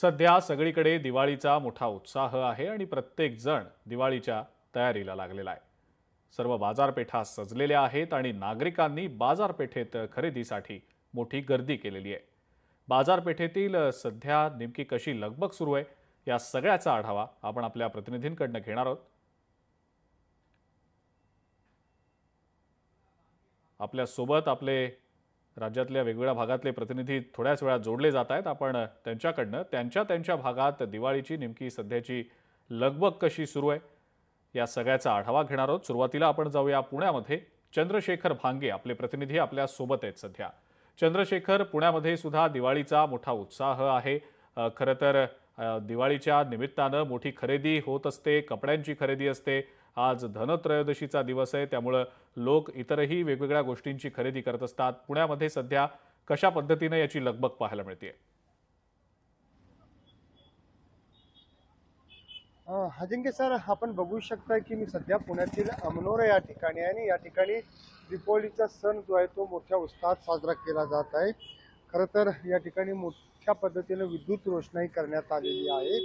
सध्या सगळीकडे दिवाळीचा मोठा उत्साह आहे आणि प्रत्येक जण दिवाळीच्या तयारीला लागलेला आहे। सर्व बाजारपेठा सजलेल्या आहेत आणि नागरिकांनी बाजारपेठेत खरेदीसाठी मोठी गर्दी केलेली आहे। बाजारपेठेतील सध्या नेमकी कशी लगबग सुरू आहे या सगळ्याचा आढावा आपण आपल्या प्रतिनिधींकडून घेणार आहोत। आपल्या सोबत आपले राज्यातल्या वेगवेगळ्या भागातले प्रतिनिधी थोड्याच वेळात जोडले जात आहेत। आपण त्यांच्याकडनं त्यांच्या भागात दिवाळीची नेमकी सध्याची लगबग कशी सुरू आहे या सगळ्याचा आढावा घेणार आहोत। सुरुवातीला आपण जाऊया पुण्यामध्ये। चंद्रशेखर भांगे आपले प्रतिनिधी आपल्या सोबत आहेत सध्या। चंद्रशेखर, पुण्यामध्ये सुद्धा दिवाळीचा मोठा उत्साह आहे। खरं तर दिवाळीच्या निमित्तानं मोठी खरेदी होत असते, कपड्यांची खरेदी असते। आज धनत्रयोदशीचा दिवस आहे, त्यामुळे लोक इतरही वेगवेगळ्या गोष्टींची खरेदी करत असतात। पुण्यामध्ये सध्या कशा पद्धतीने याची लगबग पाहायला मिळते? अजिंक्य सर, आपण बघू शकता की मी सध्या पुण्यातील अमनोरा या ठिकाणी आहे आणि या ठिकाणी दीपावलीचा सण जो आहे तो मोठ्या उत्साहात साजरा केला जात आहे। खरं तर या ठिकाणी मोठ्या पद्धतीने विद्युत रोषणाई करण्यात आलेली आहे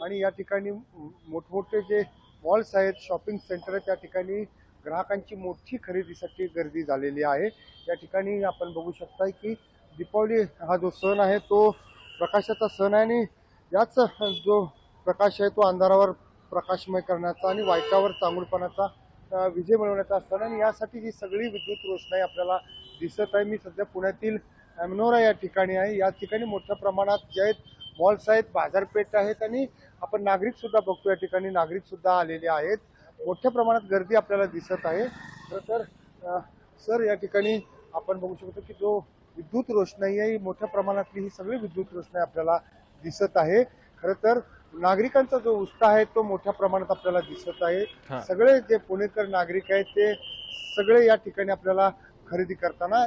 आणि या ठिकाणी मोठमोठे जे मॉल्स आहेत, शॉपिंग सेंटर आहेत, त्या ठिकाणी ग्राहकांची मोठी खरेदीसाठी गर्दी झालेली आहे। या ठिकाणी आपण बघू शकता की दीपावली हा जो सण आहे तो प्रकाशाचा सण आहे आणि याच जो प्रकाश आहे तो अंधारावर प्रकाशमय करण्याचा आणि वाईटावर चांगुलपणाचा विजय मिळवण्याचा सण आणि यासाठी ही सगळी विद्युत रोषणाई आपल्याला दिसत आहे। मी सध्या पुण्यातील अमनोरा या ठिकाणी आहे। या ठिकाणी मोठ्या प्रमाणात जे आहेत मॉल्स आहेत, बाजारपेठ आहेत आणि आपण नागरिक सुद्धा बघतो, या ठिकाणी नागरिक सुद्धा आलेले आहेत। मोठ्या प्रमाणात गर्दी आपल्याला दिसत आहे। खरं तर सर, या ठिकाणी आपण बघू शकतो की जो विद्युत रोषणाई आहे, मोठ्या प्रमाणातली ही सगळी विद्युत रोषणाई आपल्याला दिसत आहे। खरं तर नागरिकांचा जो उत्साह आहे तो मोठ्या प्रमाणात आपल्याला दिसत आहे। सगळे जे पुणेकर नागरिक आहेत ते सगळे या ठिकाणी आपल्याला खरेदी करताना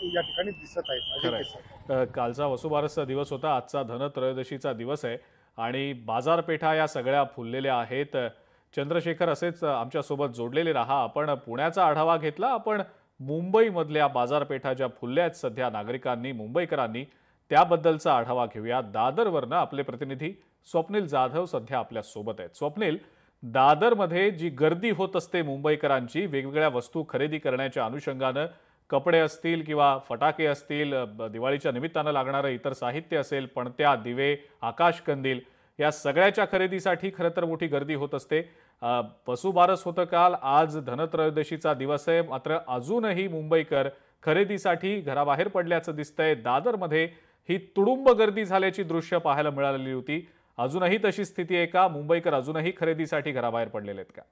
या ठिकाणी दिसत आहेत। कालचा वसुबारसचा दिवस होता, आजचा धनत्रयोदशीचा दिवस आहे आणि बाजारपेठा या सगळ्या फुललेल्या आहेत। चंद्रशेखर, असेच आमच्या सोबत जोडलेले राहा। आपण पुण्याचा आढावा घेतला, आपण मुंबईमधल्या बाजारपेठा ज्या फुलल्या आहेत सध्या नागरिकांनी, मुंबईकरांनी, त्याबद्दलचा आढावा घेऊया। दादरवरनं आपले प्रतिनिधी स्वप्नील जाधव सध्या आपल्या सोबत आहेत। स्वप्नील, दादरमध्ये जी गर्दी होत असते मुंबईकरांची वेगवेगळ्या वस्तू खरेदी करण्याच्या अनुषंगानं, कपडे असतील किंवा फटाके असतील, दिवाळीच्या निमित्तानं लागणारं इतर साहित्य असेल, पणत्या, दिवे, आकाशकंदील, या सगळ्याच्या खरेदीसाठी खरं तर मोठी गर्दी होत असते। वसुबारस होतं काल, आज धनत्रयोदशीचा दिवस आहे, मात्र अजूनही मुंबईकर खरेदीसाठी घराबाहेर पडल्याचं दिसतंय। दादरमध्ये ही तुडुंब गर्दी झाल्याची दृश्य पाहायला मिळालेली होती। अजूनही तशी स्थिती आहे का? मुंबईकर अजूनही खरेदीसाठी घराबाहेर पडलेले आहेत का?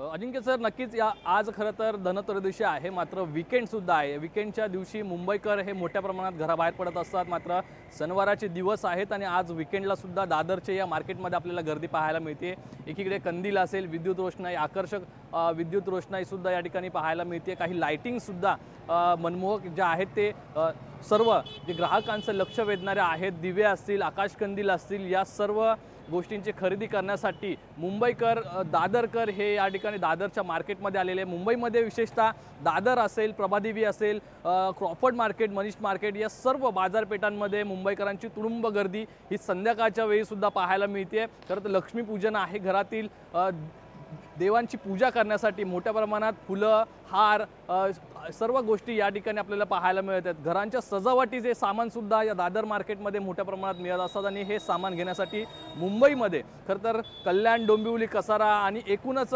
अजिंक्य सर, नक्कीच आज खरं तर धनत्रयोदशी आहे, मात्र वीकेंड सुद्धा आहे। वीकेंडच्या दिवशी मुंबईकर हे मोठ्या प्रमाणात घराबाहेर पडत असतात, मात्र सणवाराचे दिवस आहेत आणि आज वीकेंडला सुद्धा दादरच्या या मार्केटमध्ये आपल्याला गर्दी पाहायला मिळते। एकीकडे कंदील असेल, विद्युत रोषणाई, आकर्षक विद्युत रोषणाई सुद्धा या ठिकाणी पाहायला मिळते। काही लाइटिंग सुद्धा मनमोहक ज्या आहेत ते सर्व जे ग्राहकांचं लक्ष वेधणारे आहेत, दिवे असतील, आकाशकंदील असतील, या सर्व गोष्टींची खरेदी करण्यासाठी मुंबईकर, दादरकर हे या ठिकाणी दादरच्या मार्केटमध्ये आलेले। मुंबईमध्ये विशेषतः दादर असेल, प्रभादेवी असेल, क्रॉफर्ड मार्केट, मनीष मार्केट, या सर्व बाजारपेठांमध्ये मुंबईकरांची तुडुंब गर्दी ही संध्याकाळच्या वेळी सुद्धा पाहायला मिळते। खरं तर लक्ष्मीपूजन आहे, घरातील देवांची पूजा करण्यासाठी मोठ्या प्रमाणात फुलं, हार, सर्व गोष्टी या ठिकाणी आपल्याला पाहायला मिळतात। घरांच्या सजावटीचे सामान सुद्धा या दादर मार्केटमध्ये मोठ्या प्रमाणात मिळत असतात आणि हे सामान घेण्यासाठी मुंबईमध्ये खरं तर कल्याण, डोंबिवली, कसारा आणि एकूणच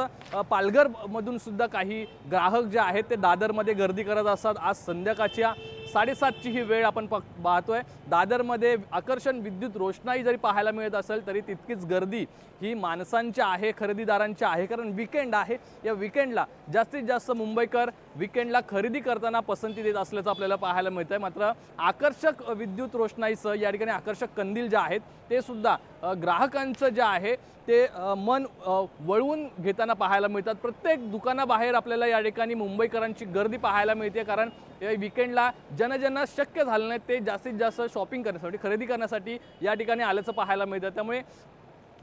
पालघरमधून सुद्धा काही ग्राहक जे आहेत ते दादरमध्ये गर्दी करत असतात। आज संध्याकाळच्या 7:30ची ही वेळ आपण पाहतोय। दादरमध्ये आकर्षण विद्युत रोषणाई जरी पाहायला मिळत असेल तरी तितकीच गर्दी ही माणसांची आहे, खरेदीदारांची आहे, कारण वीकेंड आहे। या वीकेंडला जास्तीत जास्त मुंबईकर वीकेंडला खरेदी करताना पसंती देत असल्याचं आपल्याला पाहायला मिळतंय। मात्र आकर्षक विद्युत रोषणाईचं या ठिकाणी आकर्षक कंदील जे आहेत ते सुद्धा ग्राहकांचं जे आहे ते मन वळवून घेताना पाहायला मिळतात। प्रत्येक दुकानाबाहेर आपल्याला या ठिकाणी मुंबईकरांची गर्दी पाहायला मिळते, कारण वीकेंडला ज्यांना शक्य झालं नाही ते जास्तीत जास्त शॉपिंग करण्यासाठी, खरेदी करण्यासाठी या ठिकाणी आल्याचं पाहायला मिळतं। त्यामुळे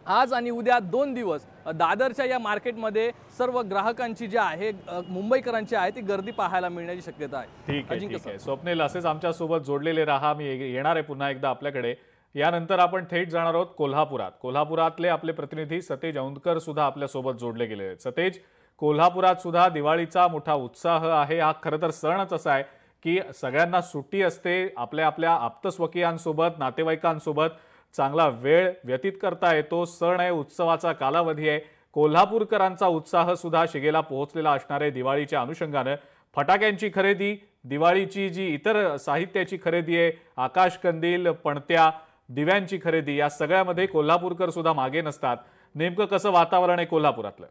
आज आणि उद्या 2 दिवस दादरच्या या मार्केटमध्ये सर्व ग्राहकांची जी आहे मुंबईकरांची आहे ती गर्दी पाहायला मिळण्याची शक्यता आहे। ठीक आहे, अजिंक्य ठीक आहे. सर, स्वप्नील असेच आमच्या सोबत जोडलेले राहा. मी येणार आहे पुन्हा एकदा आपल्याकडे. यानंतर आपण थेट जाणार आहोत कोल्हापुरात. कोल्हापुरातले आपले प्रतिनिधी सतेज औंधकर सुद्धा आपल्या सोबत जोडले गेले आहेत. सतेज, कोल्हापुरात सुद्धा दिवाळीचा मोठा उत्साह आहे. हा खरं तर सणच असा आहे की सगळ्यांना सुट्टी असते. आपल्या आपल्या आप्तस्वकीयांसोबत, नातेवाईकांसोबत चांगला वेळ व्यतीत करता येतो. सण आहे, उत्सवाचा कालावधी आहे. कोल्हापूरकरांचा उत्साह सुद्धा शिगेला पोहोचलेला असणार आहे. दिवाळीच्या अनुषंगानं फटाक्यांची खरेदी, दिवाळीची जी इतर साहित्याची खरेदी आहे, आकाशकंदील, पणत्या, दिव्यांची खरेदी, या सगळ्यामध्ये कोल्हापूरकर सुद्धा मागे नसतात. नेमकं कसं वातावरण आहे कोल्हापुरातलं?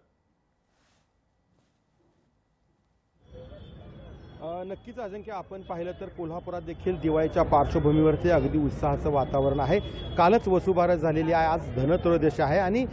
नक्कीच अजिंक्य, आपण पाहिलं तर कोल्हापुरात देखील दिवाळीच्या पार्श्वभूमीवरती अगदी उत्साहाचं वातावरण आहे. कालच वसुबारस झालेली आहे, आज धनत्रयोदशी आहे आणि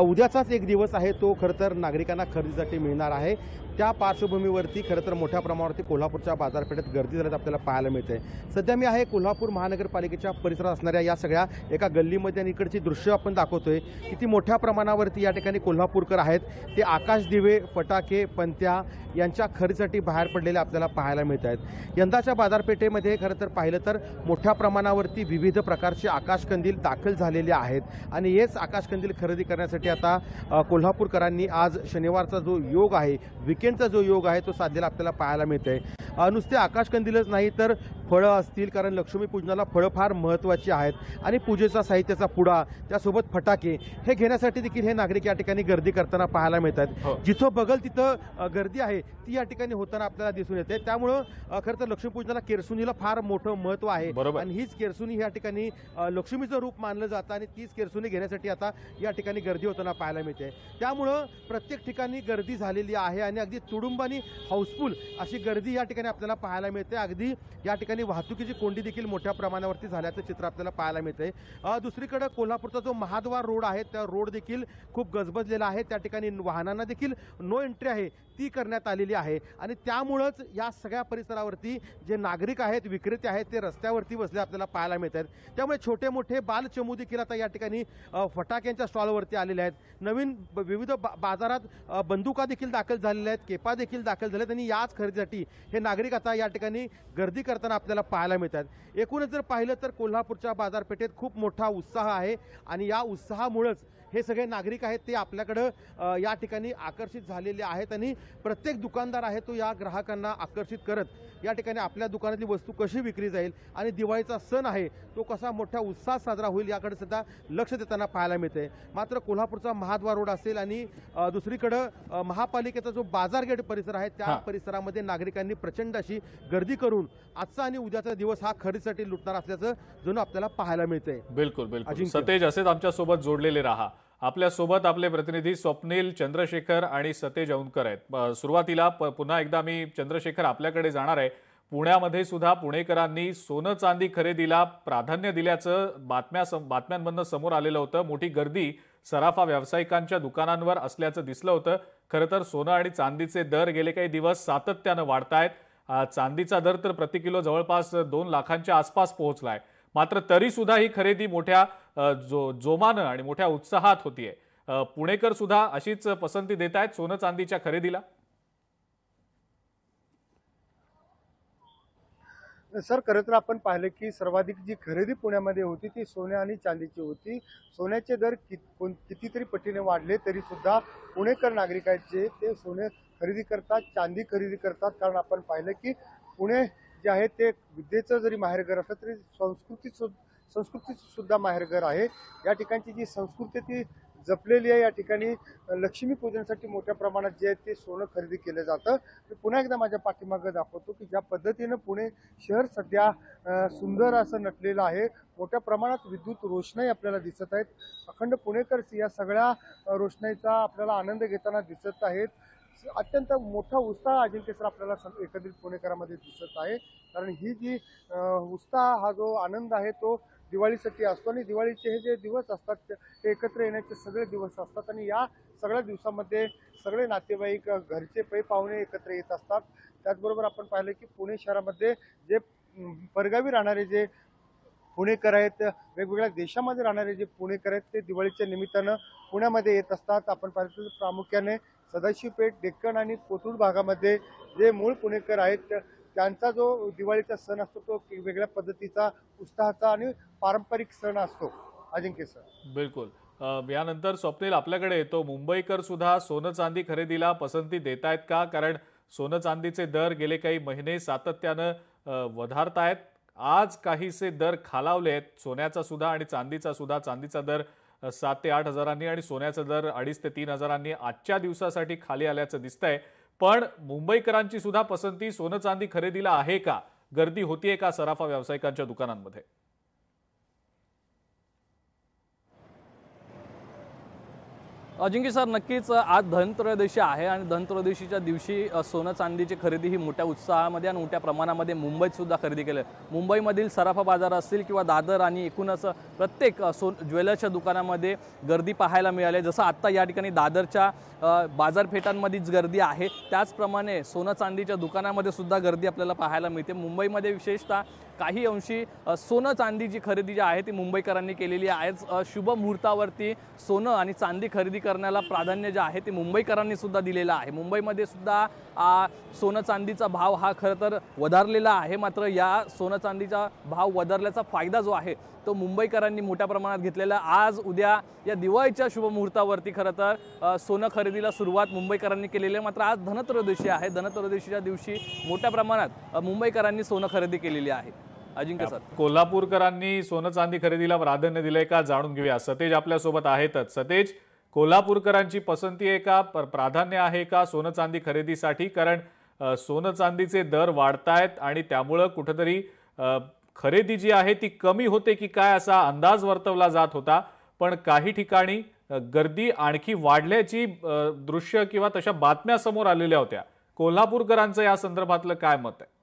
उद्याचाच एक दिवस आहे तो खरं तर नागरिकांना खरेदीसाठी मिळणार आहे. त्या पार्श्वभूमीवरती खरं तर मोठ्या प्रमाणावरती कोल्हापूरच्या बाजारपेठेत गर्दी झाल्याचं आपल्याला पाहायला मिळते. सध्या मी आहे कोल्हापूर महानगरपालिकेच्या परिसरात असणाऱ्या या सगळ्या एका गल्लीमध्ये आणि इकडची दृश्य आपण दाखवतोय. किती मोठ्या प्रमाणावरती या ठिकाणी कोल्हापूरकर आहेत ते आकाशदिवे, फटाके, पणत्या यांच्या खरेदीसाठी बाहेर पडलेले आपल्याला पाहायला मिळत आहेत. यंदाच्या बाजारपेठेमध्ये खरं तर पाहिलं तर मोठ्या प्रमाणावरती विविध प्रकारचे आकाशकंदील दाखल झालेले आहेत आणि हेच आकाशकंदील खरेदी करण्यासाठी आता कोल्हापूरकरांनी आज शनिवारचा जो योग आहे, वीकेंडचा जो योग आहे तो साधलेला आपल्याला पाहायला मिळतंय. नुसते आकाशकंदीलच नाही तर फळं असतील, कारण लक्ष्मीपूजनाला फळं फार महत्त्वाची आहेत आणि पूजेचा साहित्याचा पुडा, त्यासोबत फटाके हे घेण्यासाठी देखील हे नागरिक या ठिकाणी गर्दी करताना पाहायला मिळतात. जिथं बघल तिथं गर्दी आहे ती या ठिकाणी होताना आपल्याला दिसून येते. त्यामुळं खरं तर लक्ष्मीपूजनाला केरसुनीला फार मोठं महत्त्व आहे आणि हीच केरसुनी या ठिकाणी लक्ष्मीचं रूप मानलं जातं आणि तीच केरसुनी घेण्यासाठी आता या ठिकाणी गर्दी होताना पाहायला मिळते. त्यामुळं प्रत्येक ठिकाणी गर्दी झालेली आहे आणि अगदी तुडुंबानी हाऊसफुल अशी गर्दी या ठिकाणी आपल्याला पाहायला मिळते. अगदी या ठिकाणी वाहतुकीची कोंडी देखील मोठ्या प्रमाणावरती झाल्याचं चित्र आपल्याला पाहायला मिळते. दुसरीकडे कोल्हापूरचा जो महाद्वार रोड आहे त्या रोड देखील खूप गजबजलेला आहे. त्या ठिकाणी वाहनांना देखील नो एंट्री आहे ती करण्यात आलेली आहे आणि त्यामुळंच या सगळ्या परिसरावरती जे नागरिक आहेत, विक्रेते आहेत, ते रस्त्यावरती बसले आपल्याला पाहायला मिळतात. त्यामुळे छोटे मोठे बालचमू देखील आता या ठिकाणी फटाक्यांच्या स्टॉलवरती आलेले आहेत. नवीन विविध बाजारात बंदुका देखील दाखल झालेल्या आहेत, केपा देखील दाखल झाल्यात आणि याच खरेदीसाठी हे नागरिक आता या ठिकाणी गर्दी करताना आपल्याला पाहायला मिळतात. एकूणच जर पाहिलं तर कोल्हापूरच्या बाजारपेठेत खूप मोठा उत्साह आहे आणि या उत्साहामुळेच हे सगळे नागरिक आहेत ते आपल्याकडं या ठिकाणी आकर्षित झालेले आहेत आणि प्रत्येक दुकानदार आहे तो या ग्राहकांना आकर्षित करत या ठिकाणी आपल्या दुकानातली वस्तू कशी विक्री जाईल आणि दिवाळीचा सण आहे तो कसा मोठ्या उत्साहात साजरा होईल याकडे सुद्धा लक्ष देताना पाहायला मिळते. मात्र कोल्हापूरचा महाद्वार रोड असेल आणि दुसरीकडं महापालिकेचा जो बाजारगेट परिसर आहे त्या परिसरामध्ये नागरिकांनी प्रचंड अशी गर्दी करून आजचा आणि उद्याचा दिवस हा खरेदीसाठी लुटणार असल्याचं जणू आपल्याला पाहायला मिळते. बिलकुल बिलकुल सतेज, असेच आमच्या सोबत जोडलेले राहा. आपल्या सोबत आपले प्रतिनिधी स्वप्नील, चंद्रशेखर आणि सतेज औंधकर आहेत. सुरुवातीला पुन्हा एकदा मी चंद्रशेखर आपल्याकडे जाणार आहे. पुण्यामध्ये सुद्धा पुणेकरांनी सोनं चांदी खरेदीला प्राधान्य दिल्याचं बातम्यांमधनं समोर आलेलं होतं. मोठी गर्दी सराफा व्यावसायिकांच्या दुकानांवर असल्याचं दिसलं होतं. खरं तर सोनं आणि चांदीचे दर गेले काही दिवस सातत्यानं वाढतायत. चांदीचा दर तर प्रति किलो जवळपास 2 लाखांच्या आसपास पोहोचलाय. मात्र तरी सुद्धा ही खरेदी मोठ्या जोमानं आणि मोठ्या उत्साहात होतीये. पुणेकर सुद्धा अशीच पसंती देत आहेत सोनं चांदीच्या खरेदीला. सर, खरं तर आपण पाहिलं की सर्वाधिक जी खरेदी पुण्यामध्ये होती ती सोने आणि चांदीची होती. सोन्याचे दर कितीतरी पटीने वाढले तरी सुद्धा पुणेकर नागरिक आहेत जे ते सोने खरेदी करतात, चांदी खरेदी करतात. कारण आपण पाहिलं की पुणे जे आहे ते विद्येचं जरी माहेरघर असलं तरी संस्कृतीचं सुद्धा माहेरघर आहे. या ठिकाणची जी संस्कृती ती जपलेली आहे. या ठिकाणी लक्ष्मीपूजनासाठी मोठ्या प्रमाणात जे आहे ते सोनं खरेदी केलं जातं. मी पुन्हा एकदा माझ्या पाठीमागं दाखवतो की ज्या पद्धतीनं पुणे शहर सध्या सुंदर असं नटलेलं आहे. मोठ्या प्रमाणात विद्युत रोषणाई आपल्याला दिसत आहेत. अखंड पुणेकर या सगळ्या रोषणाईचा आपल्याला आनंद घेताना दिसत आहेत. अत्यंत मोठा उत्साह अजिंक्य सर आपल्याला एकत्रित पुणेकरांमध्ये दिसत आहे. कारण ही जी उत्साह, हा जो आनंद आहे तो दिवाळीसाठी असतो आणि दिवाळीचे हे जे दिवस असतात ते एकत्र येण्याचे सगळे दिवस असतात आणि या सगळ्या दिवसामध्ये सगळे नातेवाईक, घरचे पै पाहुणे एकत्र येत असतात. त्याचबरोबर आपण पाहिलं की पुणे शहरामध्ये जे परगावी राहणारे जे पुणेकर आहेत, वेगवेगळ्या देशामध्ये राहणारे जे पुणेकर आहेत ते दिवाळीच्या निमित्तानं पुण्यामध्ये येत असतात. आपण पाहिलं तर प्रामुख्याने सदाशिवपेठ, डेक्कन आणि कोथरूड भागामध्ये जे मूळ पुणेकर आहेत त्यांचा जो दिवाळीचा सण असतो तो वेगळ्या पद्धतीचा, उत्साहाचा आणि पारंपरिक सण असतो. अजिंक्य सर. बिलकुल. यानंतर स्वप्नील आपल्याकडे येतो. मुंबईकर सुद्धा सोनं चांदी खरेदीला पसंती देत आहेत का? कारण सोनं चांदीचे दर गेले काही महिने सातत्यानं वधारतायत. आज काहीसे दर खालावले आहेत, सोन्याचा सुद्धा आणि चांदीचा सुद्धा. चांदीचा दर 7 ते 8 हजारांनी आणि सोन्याचा दर 2.5 ते 3 हजारांनी आजच्या दिवसासाठी खाली आल्याचं दिसतंय. पण मुंबईकरांची सुद्धा पसंती सोनं चांदी खरेदीला आहे का? गर्दी होतीये का सराफा व्यावसायिकांच्या दुकानांमध्ये? अजिंक्य सर, नक्कीच आज धनत्रयोदशी आहे आणि धनत्रयोदशीच्या दिवशी सोनं चांदीची खरेदी ही मोठ्या उत्साहामध्ये आणि मोठ्या प्रमाणामध्ये मुंबईत सुद्धा खरेदी केली आहे. मुंबईमधील सराफा बाजार असतील किंवा दादर आणि एकूणच प्रत्येक ज्वेलर्सच्या दुकानामध्ये गर्दी पाहायला मिळाली. जसं आत्ता या ठिकाणी दादरच्या बाजारपेठांमध्येच गर्दी आहे, त्याचप्रमाणे सोनं चांदीच्या दुकानामध्ये सुद्धा गर्दी आपल्याला पाहायला मिळते. मुंबईमध्ये विशेषतः काही अंशी सोनं चांदीची खरेदी जी आहे ती मुंबईकरांनी केलेली आहे. शुभ मुहूर्तावरती सोनं आणि चांदी खरेदी करण्याला प्राधान्य जे आहे ते मुंबईकरांनी सुद्धा दिलेलं आहे. मुंबईमध्ये सुद्धा सोनं चांदीचा भाव हा खरं तर वधारलेला आहे. मात्र या सोनं चांदीचा भाव वधारल्याचा फायदा जो आहे तो मुंबईकरांनी मोठ्या प्रमाणात घेतलेला. आज उद्या या दिवाळीच्या शुभ मुहूर्तावरती खरं तर सोनं खरेदीला सुरुवात मुंबईकरांनी केलेली आहे. मात्र आज धनत्रयोदशी आहे. धनत्रयोदशीच्या दिवशी मोठ्या प्रमाणात मुंबईकरांनी सोनं खरेदी केलेली आहे. अजिंक्य सर, कोल्हापूरकरांनी सोनं चांदी खरेदीला प्राधान्य दिलंय का जाणून घेऊया. सतेज आपल्या सोबत आहेतच. सतेज, कोल्हापूरकरांची पसंती आहे का, प्राधान्य आहे का सोनं चांदी खरेदीसाठी? कारण सोनं चांदीचे दर वाढतायत आणि त्यामुळं कुठेतरी खरेदी जी आहे ती कमी होते की काय असा अंदाज वर्तवला जात होता. पण काही ठिकाणी गर्दी आणखी वाढल्याची दृश्य किंवा तशा बातम्या समोर आलेल्या होत्या. कोल्हापूरकरांचं या संदर्भातलं काय मत आहे?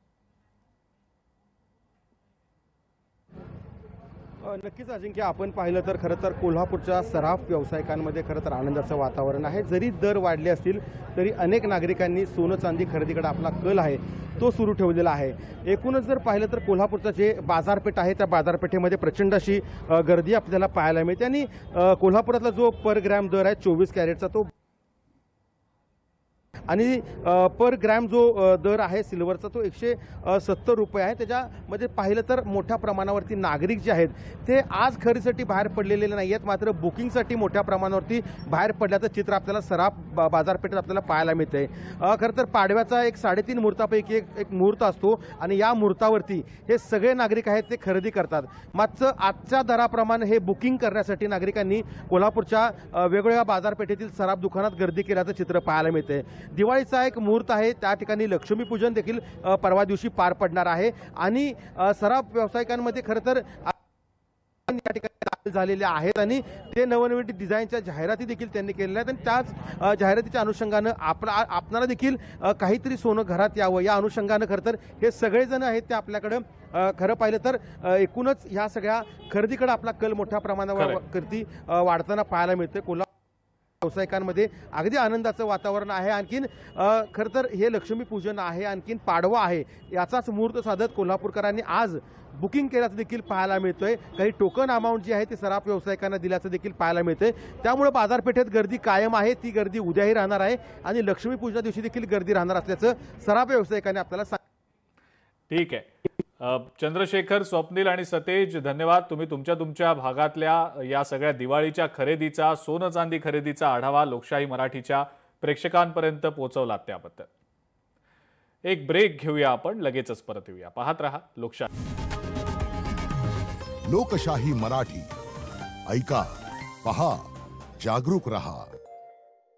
नक्कीच अजिंक्य, आपण पाहिलं तर खरं तर कोल्हापूरच्या सराफ व्यावसायिकांमध्ये खरं तर आनंदाचं वातावरण आहे. जरी दर वाढले असतील तरी अनेक नागरिकांनी सोनं चांदी खरेदीकडे आपला कल आहे तो सुरू ठेवलेला आहे. एकूणच जर पाहिलं तर कोल्हापूरचं जे बाजारपेठ आहे त्या बाजारपेठेमध्ये प्रचंड अशी गर्दी आपल्याला पाहायला मिळते आणि कोल्हापुरातला जो पर ग्रॅम दर आहे 24 कॅरेटचा तो आणि पर ग्रॅम जो दर आहे सिल्वरचा तो 170 रुपये आहे. त्याच्यामध्ये पाहिलं तर मोठ्या प्रमाणावरती नागरिक जे आहेत ते आज खरेदीसाठी बाहेर पडलेले नाही आहेत, मात्र बुकिंगसाठी मोठ्या प्रमाणावरती बाहेर पडल्याचं चित्र आपल्याला सराफ बाजारपेठेत आपल्याला पाहायला मिळतंय. खरं तर पाडव्याचा एक 3.5 मुहूर्तापैकी एक मुहूर्त असतो आणि या मुहूर्तावरती हे सगळे नागरिक आहेत ते खरेदी करतात. मात्र आजच्या दराप्रमाणे हे बुकिंग करण्यासाठी नागरिकांनी कोल्हापूरच्या वेगवेगळ्या बाजारपेठेतील सराफ दुकानात गर्दी केल्याचं चित्र पाहायला मिळतंय. दिवाळीचा एक मुहूर्त आहे, त्या ठिकाणी लक्ष्मीपूजन देखील परवा दिवशी पार पडणार आहे आणि सराफ व्यावसायिकांमध्ये खरं तर या ठिकाणी झालेले आहेत आणि ते नवनवीन डिझाईनच्या जाहिराती देखील त्यांनी केलेल्या आहेत आणि त्याच जाहिरातीच्या अनुषंगानं आपणाला देखील काहीतरी सोनं घरात यावं या अनुषंगानं खरं तर हे सगळेजण आहेत ते आपल्याकडं खरं पाहिलं तर एकूणच ह्या सगळ्या खरेदीकडे आपला कल मोठ्या प्रमाणावरती वाढताना पाहायला मिळते. व्यावसायिकांमध्ये अगदी आनंदाचं वातावरण आहे. आणखीन खरं तर हे लक्ष्मीपूजन आहे, आणखीन पाडवा आहे, याचाच मुहूर्त साधत कोल्हापूरकरांनी आज बुकिंग केल्याचं देखील पाहायला मिळतोय. काही टोकन अमाऊंट जी आहे ती सराफ व्यावसायिकांना दिल्याचं देखील पाहायला मिळतंय. त्यामुळे बाजारपेठेत गर्दी कायम आहे, ती गर्दी उद्याही राहणार आहे आणि लक्ष्मीपूजना दिवशी देखील गर्दी राहणार असल्याचं सराफ व्यावसायिकांनी आपल्याला सांगितलं. ठीक आहे. चंद्रशेखर, स्वप्नील आणि सतेज, धन्यवाद. तुम्ही तुमच्या भागातल्या या सगळ्या दिवाळीच्या खरेदीचा, सोनं चांदी खरेदीचा आढावा लोकशाही मराठीच्या प्रेक्षकांपर्यंत पोहोचवलात त्याबद्दल. एक ब्रेक घेऊया आपण, लगेचच परत येऊया. पाहत रहा लोकशाही मराठी. ऐका, पहा, जागरूक रहा.